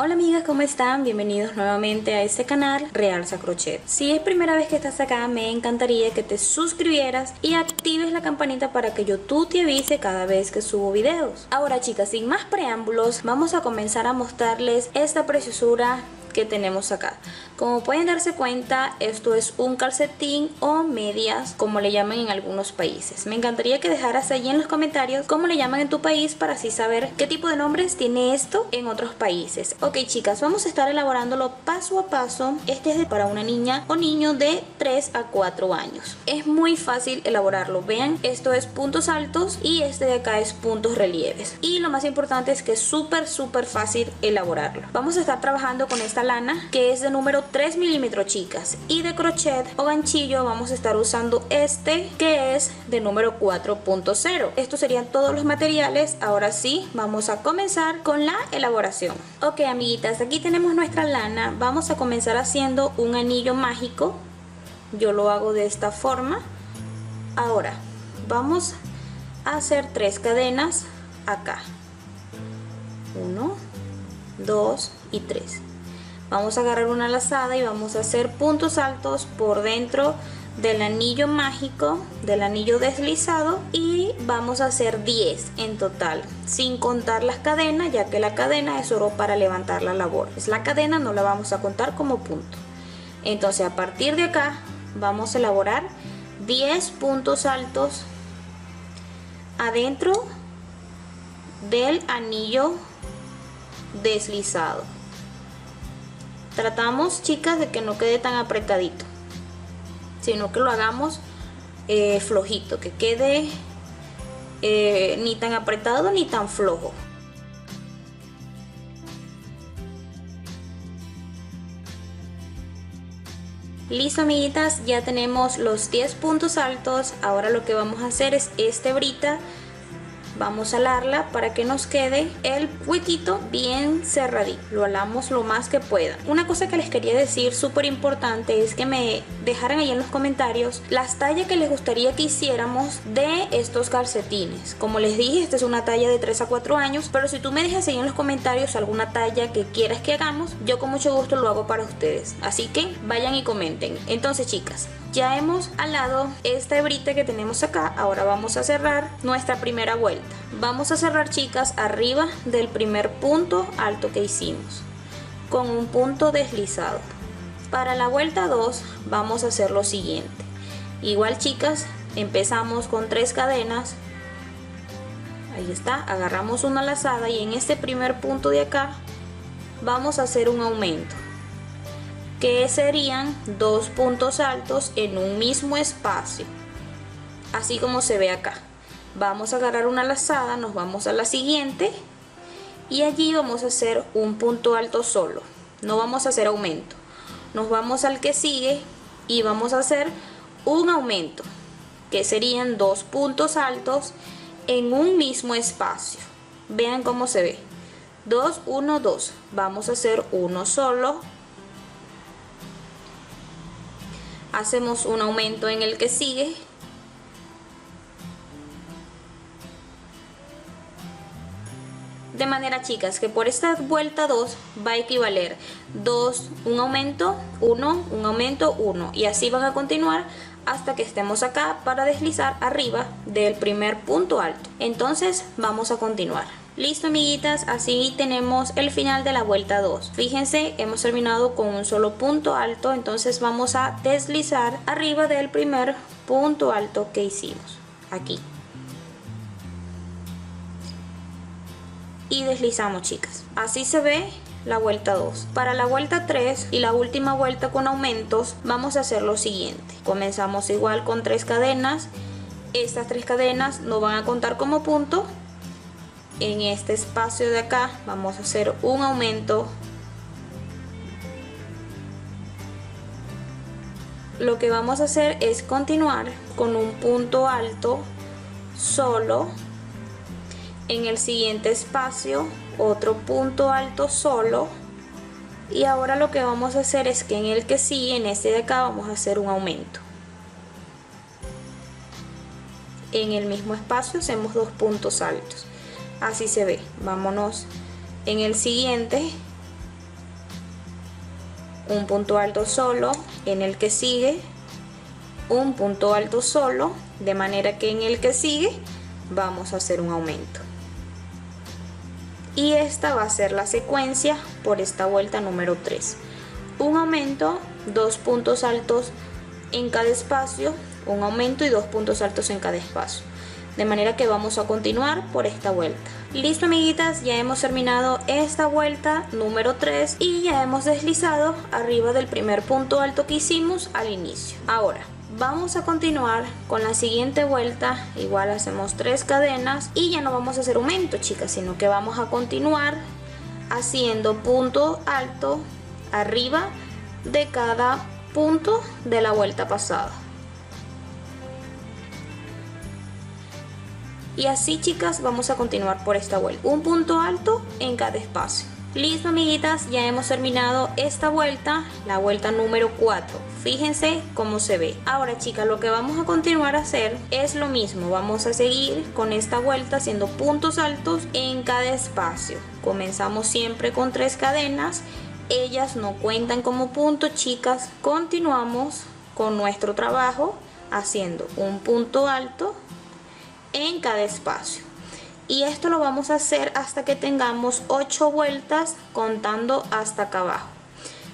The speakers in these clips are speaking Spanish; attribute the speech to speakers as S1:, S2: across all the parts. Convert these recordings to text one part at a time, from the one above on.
S1: Hola amigas, ¿cómo están? Bienvenidos nuevamente a este canal Realza Crochet. Si es primera vez que estás acá, me encantaría que te suscribieras y actives la campanita para que YouTube te avise cada vez que subo videos. Ahora chicas, sin más preámbulos, vamos a comenzar a mostrarles esta preciosura que tenemos acá. Como pueden darse cuenta, esto es un calcetín o medias, como le llaman en algunos países. Me encantaría que dejaras allí en los comentarios cómo le llaman en tu país para así saber qué tipo de nombres tiene esto en otros países. Ok chicas, vamos a estar elaborándolo paso a paso. Este es para una niña o niño de 3 a 4 años. Es muy fácil elaborarlo. Vean, esto es puntos altos y este de acá es puntos relieves. Y lo más importante es que es súper fácil elaborarlo. Vamos a estar trabajando con esta lana que es de número 3 milímetros chicas, y de crochet o ganchillo vamos a estar usando este que es de número 4.0. Estos serían todos los materiales. Ahora sí, vamos a comenzar con la elaboración. Ok amiguitas, aquí tenemos nuestra lana. Vamos a comenzar haciendo un anillo mágico. Yo lo hago de esta forma. Ahora vamos a hacer 3 cadenas acá, 1, 2 y 3. Vamos a agarrar una lazada y vamos a hacer puntos altos por dentro del anillo mágico, del anillo deslizado, y vamos a hacer 10 en total, sin contar las cadenas, ya que la cadena es solo para levantar la labor. Es la cadena, no la vamos a contar como punto. Entonces a partir de acá vamos a elaborar 10 puntos altos adentro del anillo deslizado. Tratamos chicas de que no quede tan apretadito, sino que lo hagamos flojito, que quede ni tan apretado ni tan flojo. Listo amiguitas, ya tenemos los 10 puntos altos. Ahora lo que vamos a hacer es esta hebrita, vamos a alarla para que nos quede el huequito bien cerradito. Lo alamos lo más que pueda. Una cosa que les quería decir súper importante es que me dejaran ahí en los comentarios las tallas que les gustaría que hiciéramos de estos calcetines. Como les dije, esta es una talla de 3 a 4 años, pero si tú me dejas ahí en los comentarios alguna talla que quieras que hagamos, yo con mucho gusto lo hago para ustedes. Así que vayan y comenten. Entonces chicas, ya hemos alado esta hebrita que tenemos acá. Ahora vamos a cerrar nuestra primera vuelta. Vamos a cerrar chicas arriba del primer punto alto que hicimos con un punto deslizado. Para la vuelta 2 vamos a hacer lo siguiente. Igual chicas, empezamos con 3 cadenas. Ahí está, agarramos una lazada y en este primer punto de acá vamos a hacer un aumento, que serían 2 puntos altos en un mismo espacio, así como se ve acá. Vamos a agarrar una lazada, nos vamos a la siguiente y allí vamos a hacer un punto alto solo, no vamos a hacer aumento. Nos vamos al que sigue y vamos a hacer un aumento, que serían 2 puntos altos en un mismo espacio. Vean cómo se ve: 2, 1, 2. Vamos a hacer uno solo, hacemos un aumento en el que sigue, de manera chicas que por esta vuelta 2 va a equivaler 2, un aumento, 1, un aumento, 1, y así van a continuar hasta que estemos acá para deslizar arriba del primer punto alto. Entonces vamos a continuar. Listo amiguitas, así tenemos el final de la vuelta 2. Fíjense, hemos terminado con un solo punto alto, entonces vamos a deslizar arriba del primer punto alto que hicimos aquí. Y deslizamos chicas. Así se ve la vuelta 2. Para la vuelta 3 y la última vuelta con aumentos vamos a hacer lo siguiente. Comenzamos igual con 3 cadenas. Estas 3 cadenas no van a contar como punto. En este espacio de acá vamos a hacer un aumento. Lo que vamos a hacer es continuar con un punto alto solo. En el siguiente espacio otro punto alto solo, y ahora lo que vamos a hacer es que en el que sigue, en este de acá, vamos a hacer un aumento. En el mismo espacio hacemos 2 puntos altos. Así se ve. Vámonos en el siguiente un punto alto solo, en el que sigue un punto alto solo, de manera que en el que sigue vamos a hacer un aumento. Y esta va a ser la secuencia por esta vuelta número 3. Un aumento, 2 puntos altos en cada espacio, un aumento y 2 puntos altos en cada espacio. De manera que vamos a continuar por esta vuelta. Listo, amiguitas, ya hemos terminado esta vuelta número 3 y ya hemos deslizado arriba del primer punto alto que hicimos al inicio. Ahora vamos a continuar con la siguiente vuelta. Igual hacemos 3 cadenas y ya no vamos a hacer aumento, chicas, sino que vamos a continuar haciendo punto alto arriba de cada punto de la vuelta pasada. Y así, chicas, vamos a continuar por esta vuelta. Un punto alto en cada espacio. Listo, amiguitas, ya hemos terminado esta vuelta, la vuelta número 4. Fíjense cómo se ve. Ahora, chicas, lo que vamos a continuar a hacer es lo mismo. Vamos a seguir con esta vuelta haciendo puntos altos en cada espacio. Comenzamos siempre con 3 cadenas. Ellas no cuentan como puntos, chicas. Continuamos con nuestro trabajo haciendo un punto alto en cada espacio. Y esto lo vamos a hacer hasta que tengamos 8 vueltas, contando hasta acá abajo.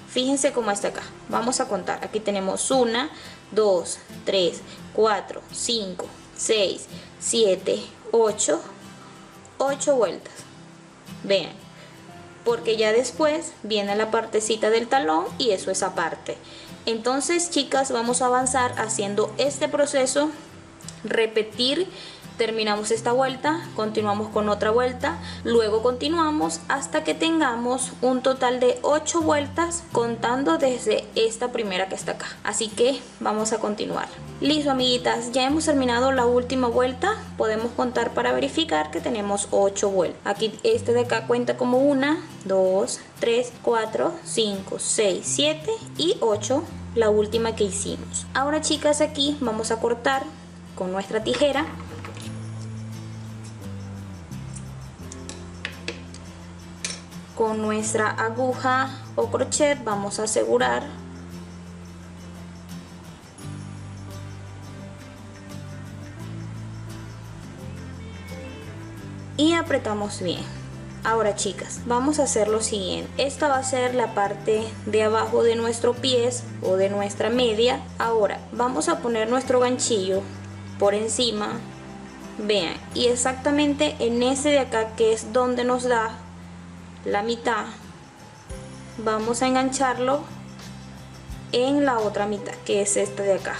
S1: Fíjense cómo está acá. Vamos a contar. Aquí tenemos 1, 2, 3, 4, 5, 6, 7, 8. 8 vueltas. Vean. Porque ya después viene la partecita del talón y eso es aparte. Entonces, chicas, vamos a avanzar haciendo este proceso. Repetir. Terminamos esta vuelta, continuamos con otra vuelta, luego continuamos hasta que tengamos un total de 8 vueltas, contando desde esta primera que está acá. Así que vamos a continuar. Listo, amiguitas, ya hemos terminado la última vuelta. Podemos contar para verificar que tenemos 8 vueltas. Aquí este de acá cuenta como 1, 2, 3, 4, 5, 6, 7 y 8, la última que hicimos. Ahora, chicas, aquí vamos a cortar con nuestra tijera. Con nuestra aguja o crochet vamos a asegurar y apretamos bien. Ahora, chicas, vamos a hacer lo siguiente. Esta va a ser la parte de abajo de nuestro pie o de nuestra media. Ahora vamos a poner nuestro ganchillo por encima, vean, y exactamente en ese de acá, que es donde nos da la mitad, vamos a engancharlo en la otra mitad, que es esta de acá.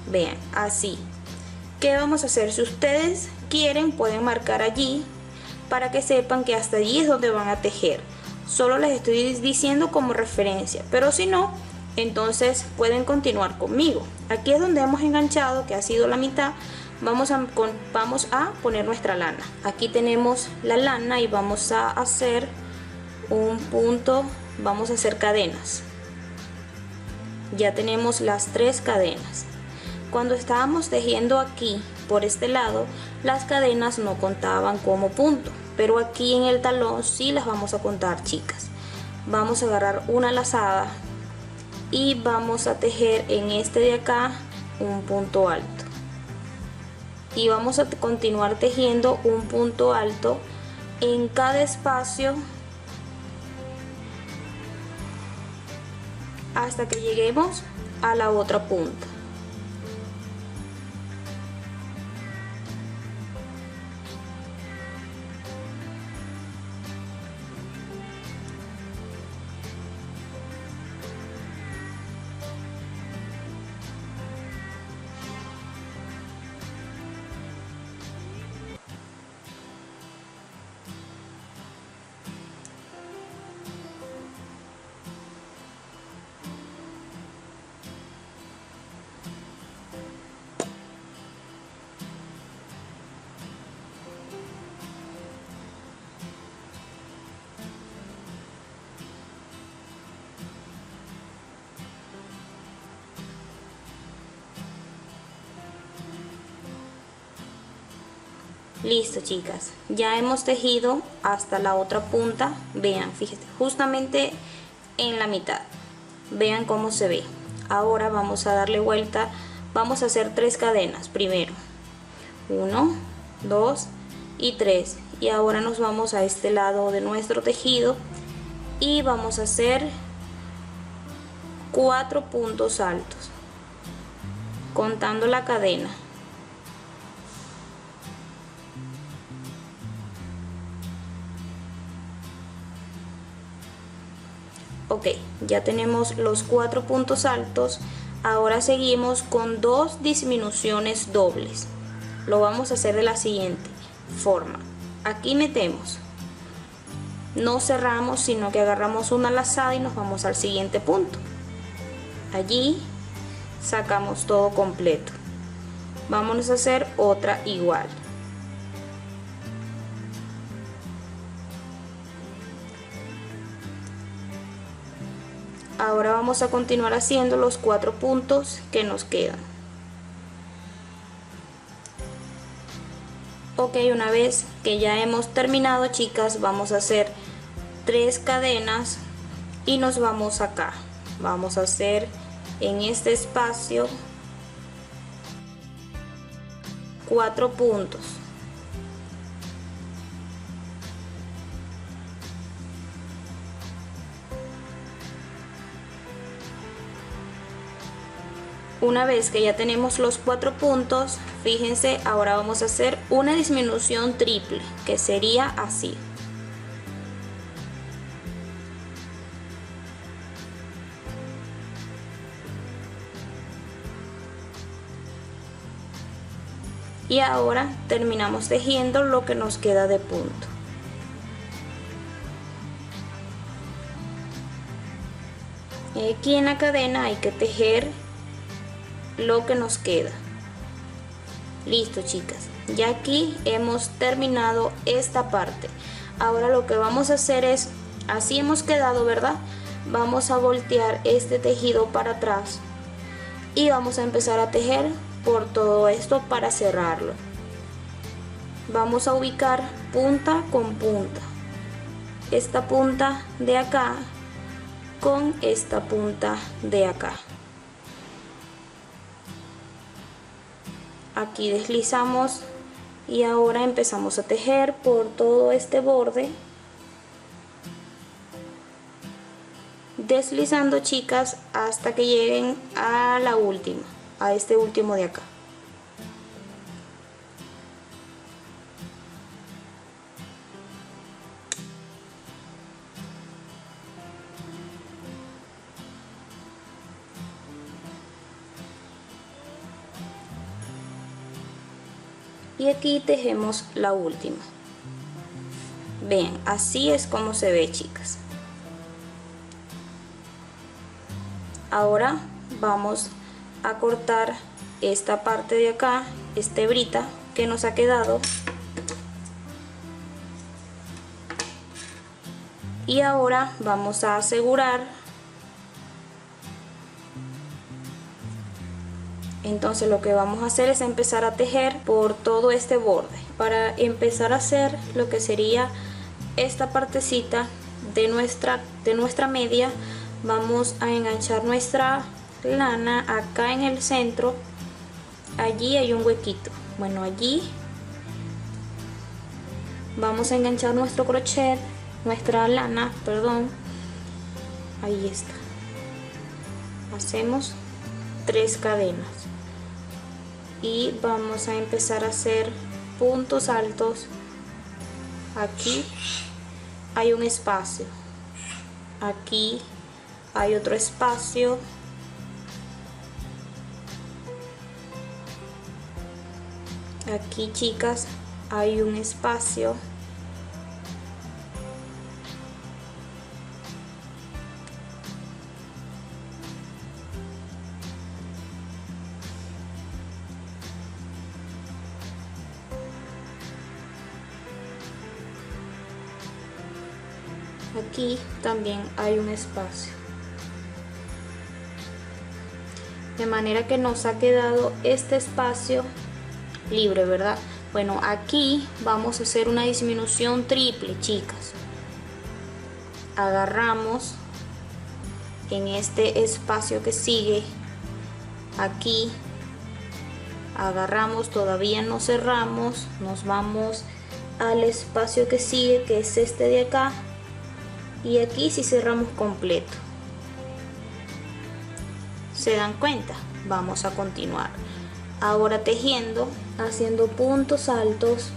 S1: Vean, así. ¿Qué vamos a hacer? Si ustedes quieren, pueden marcar allí para que sepan que hasta allí es donde van a tejer. Solo les estoy diciendo como referencia, pero si no, entonces pueden continuar conmigo. Aquí es donde hemos enganchado, que ha sido la mitad. Vamos a poner nuestra lana. Aquí tenemos la lana y vamos a hacer un punto, vamos a hacer cadenas. Ya tenemos las 3 cadenas. Cuando estábamos tejiendo aquí por este lado, las cadenas no contaban como punto, pero aquí en el talón sí las vamos a contar, chicas. Vamos a agarrar una lazada y vamos a tejer en este de acá un punto alto. Y vamos a continuar tejiendo un punto alto en cada espacio hasta que lleguemos a la otra punta. Listo, chicas, ya hemos tejido hasta la otra punta. Vean, fíjense, justamente en la mitad. Vean cómo se ve. Ahora vamos a darle vuelta, vamos a hacer 3 cadenas primero, 1, 2 y 3, y ahora nos vamos a este lado de nuestro tejido y vamos a hacer 4 puntos altos contando la cadena. Ok, ya tenemos los 4 puntos altos. Ahora seguimos con 2 disminuciones dobles. Lo vamos a hacer de la siguiente forma. Aquí metemos, no cerramos, sino que agarramos una lazada y nos vamos al siguiente punto. Allí sacamos todo completo. Vámonos a hacer otra igual. Ahora vamos a continuar haciendo los 4 puntos que nos quedan. Ok, una vez que ya hemos terminado, chicas, vamos a hacer 3 cadenas y nos vamos acá. Vamos a hacer en este espacio 4 puntos. Una vez que ya tenemos los 4 puntos, fíjense, ahora vamos a hacer una disminución triple, que sería así. Y ahora terminamos tejiendo lo que nos queda de punto. Aquí en la cadena hay que tejer lo que nos queda. Listo, chicas, ya aquí hemos terminado esta parte. Ahora lo que vamos a hacer es, así hemos quedado, ¿verdad? Vamos a voltear este tejido para atrás y vamos a empezar a tejer por todo esto para cerrarlo. Vamos a ubicar punta con punta, esta punta de acá con esta punta de acá. Aquí deslizamos y ahora empezamos a tejer por todo este borde, deslizando, chicas, hasta que lleguen a la última, a este último de acá. Y aquí tejemos la última. Ven, así es como se ve, chicas. Ahora vamos a cortar esta parte de acá, esta hebrita que nos ha quedado. Y ahora vamos a asegurar. Entonces lo que vamos a hacer es empezar a tejer por todo este borde. Para empezar a hacer lo que sería esta partecita de nuestra media, vamos a enganchar nuestra lana acá en el centro. Allí hay un huequito. Bueno, allí vamos a enganchar nuestro crochet, nuestra lana, perdón. Ahí está. Hacemos 3 cadenas. Y vamos a empezar a hacer puntos altos. Aquí hay un espacio, aquí hay otro espacio, aquí, chicas, hay un espacio, aquí también hay un espacio, de manera que nos ha quedado este espacio libre, ¿verdad? Bueno, aquí vamos a hacer una disminución triple, chicas. Agarramos en este espacio que sigue aquí, agarramos, todavía no cerramos, nos vamos al espacio que sigue, que es este de acá, y aquí sí cerramos completo. ¿Se dan cuenta? Vamos a continuar ahora tejiendo, haciendo puntos altos.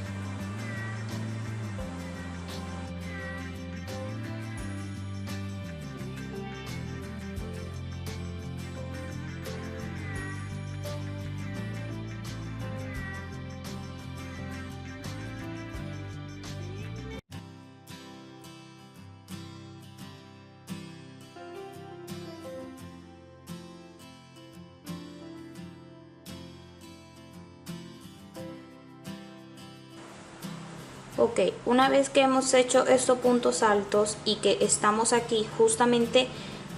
S1: Ok, una vez que hemos hecho estos puntos altos y que estamos aquí justamente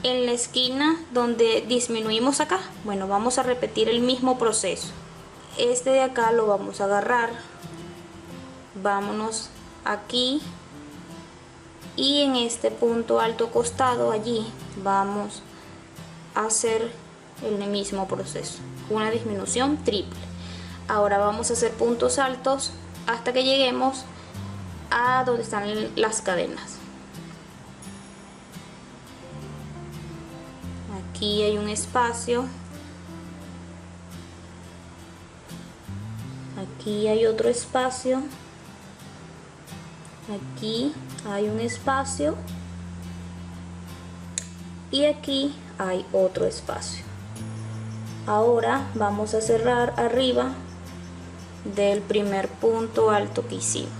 S1: en la esquina donde disminuimos acá, bueno, vamos a repetir el mismo proceso. Este de acá lo vamos a agarrar, vámonos aquí y en este punto alto costado allí vamos a hacer el mismo proceso, una disminución triple. Ahora vamos a hacer puntos altos hasta que lleguemos a donde están las cadenas. Aquí hay un espacio, aquí hay otro espacio, aquí hay un espacio y aquí hay otro espacio. Ahora vamos a cerrar arriba del primer punto alto que hicimos.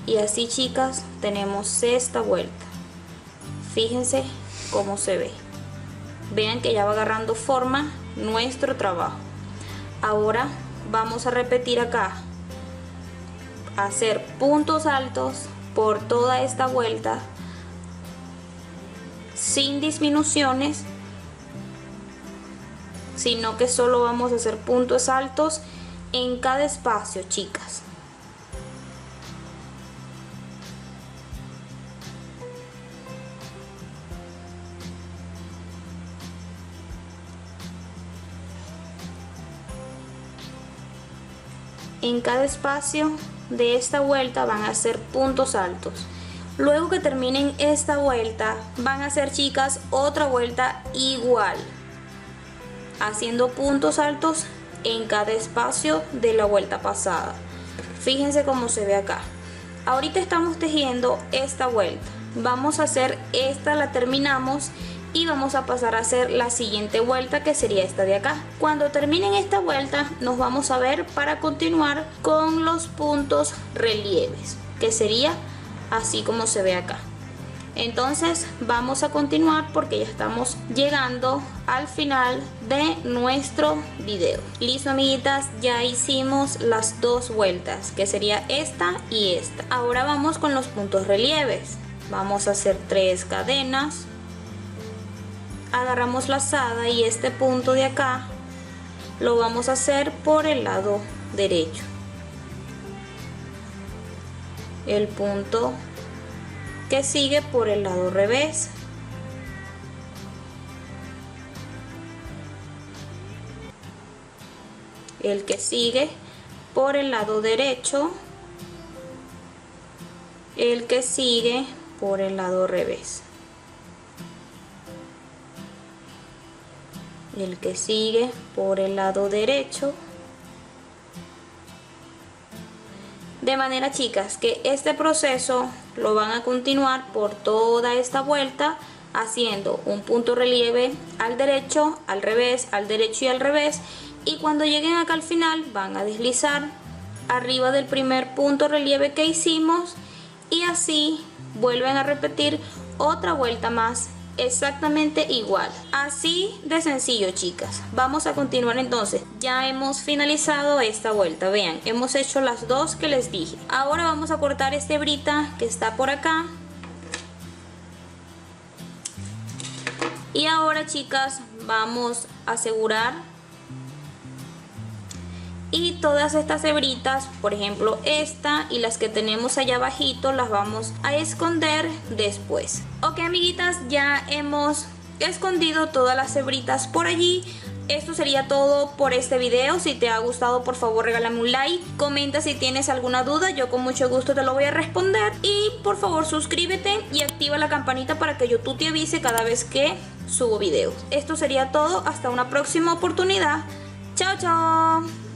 S1: Y así, chicas, tenemos esta vuelta. Fíjense cómo se ve. Vean que ya va agarrando forma nuestro trabajo. Ahora vamos a repetir acá, hacer puntos altos por toda esta vuelta sin disminuciones, sino que solo vamos a hacer puntos altos en cada espacio, chicas. En cada espacio de esta vuelta van a hacer puntos altos. Luego que terminen esta vuelta van a hacer, chicas, otra vuelta igual, haciendo puntos altos en cada espacio de la vuelta pasada. Fíjense cómo se ve acá. Ahorita estamos tejiendo esta vuelta, vamos a hacer esta, la terminamos y vamos a pasar a hacer la siguiente vuelta, que sería esta de acá. Cuando terminen esta vuelta nos vamos a ver para continuar con los puntos relieves, que sería así como se ve acá. Entonces vamos a continuar porque ya estamos llegando al final de nuestro video. Listo, amiguitas, ya hicimos las dos vueltas, que sería esta y esta. Ahora vamos con los puntos relieves. Vamos a hacer 3 cadenas, agarramos lazada y este punto de acá lo vamos a hacer por el lado derecho. El punto que sigue por el lado revés. El que sigue por el lado derecho. El que sigue por el lado revés. El que sigue por el lado derecho. De manera, chicas, que este proceso lo van a continuar por toda esta vuelta, haciendo un punto relieve al derecho, al revés, al derecho y al revés. Y cuando lleguen acá al final van a deslizar arriba del primer punto relieve que hicimos, y así vuelven a repetir otra vuelta más exactamente igual. Así de sencillo, chicas. Vamos a continuar entonces. Ya hemos finalizado esta vuelta. Vean, hemos hecho las dos que les dije. Ahora vamos a cortar esta hebrita que está por acá. Y ahora, chicas, vamos a asegurar y todas estas hebritas, por ejemplo esta y las que tenemos allá abajito, las vamos a esconder después. Ok, amiguitas, ya hemos escondido todas las cebritas por allí. Esto sería todo por este video. Si te ha gustado, por favor regálame un like, comenta si tienes alguna duda, yo con mucho gusto te lo voy a responder. Y por favor suscríbete y activa la campanita para que YouTube te avise cada vez que subo videos. Esto sería todo, hasta una próxima oportunidad. Chao, chao.